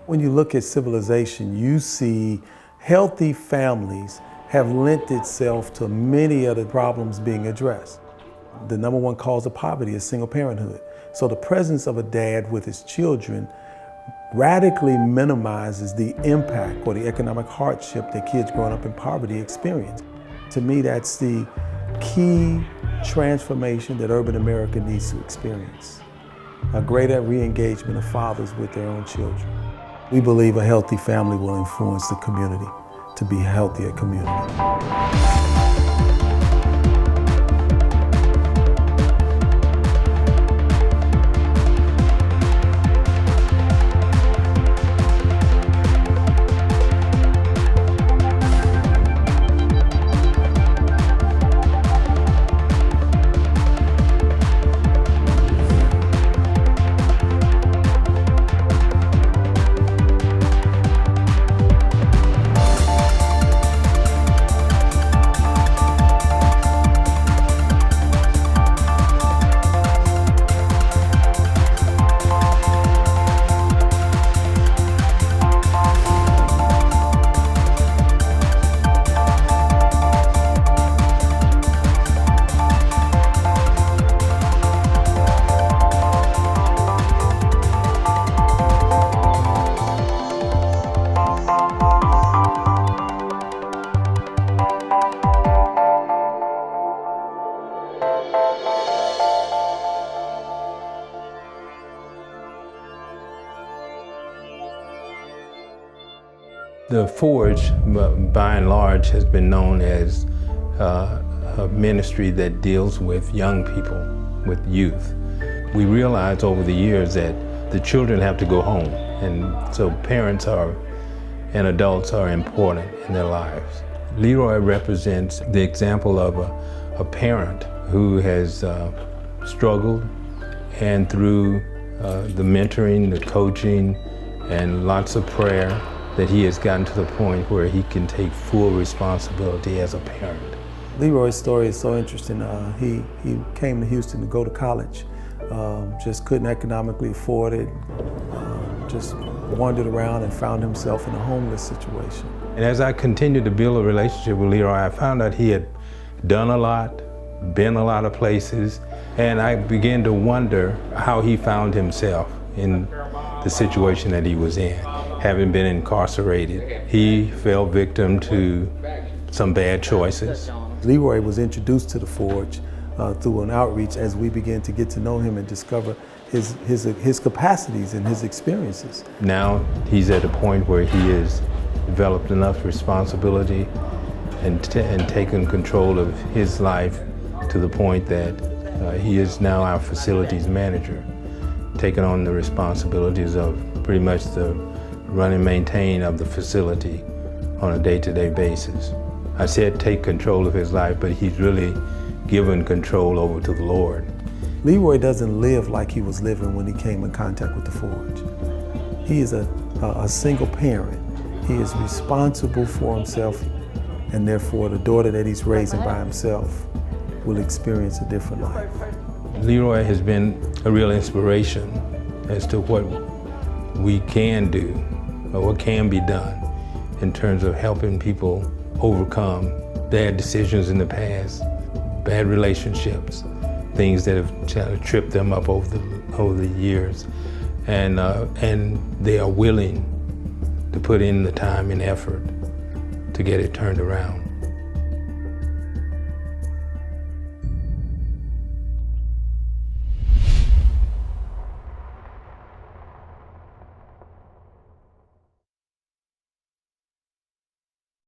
When you look at civilization, you see healthy families have lent itself to many of the problems being addressed. The number one cause of poverty is single parenthood. So the presence of a dad with his children radically minimizes the impact or the economic hardship that kids growing up in poverty experience. To me, that's the key transformation that urban America needs to experience. A greater re-engagement of fathers with their own children. We believe a healthy family will influence the community to be a healthier community. The Forge, by and large, has been known as a ministry that deals with young people, with youth. We realized over the years that the children have to go home, and so parents and adults are important in their lives. Leroy represents the example of a parent who has struggled, and through the mentoring, the coaching, and lots of prayer, that he has gotten to the point where he can take full responsibility as a parent. Leroy's story is so interesting. He came to Houston to go to college, just couldn't economically afford it, just wandered around and found himself in a homeless situation. And as I continued to build a relationship with Leroy, I found out he had done a lot, been a lot of places, and I began to wonder how he found himself in the situation that he was in. Having been incarcerated, he fell victim to some bad choices. Leroy was introduced to the Forge through an outreach as we began to get to know him and discover his capacities and his experiences. Now he's at a point where he has developed enough responsibility and taken control of his life to the point that he is now our facilities manager, taking on the responsibilities of pretty much the run and maintain of the facility on a day-to-day basis. I said take control of his life, but he's really given control over to the Lord. Leroy doesn't live like he was living when he came in contact with the Forge. He is a single parent. He is responsible for himself, and therefore the daughter that he's raising by himself will experience a different life. Leroy has been a real inspiration as to what we can do, or what can be done in terms of helping people overcome bad decisions in the past, bad relationships, things that have tripped them up over the years, and they are willing to put in the time and effort to get it turned around.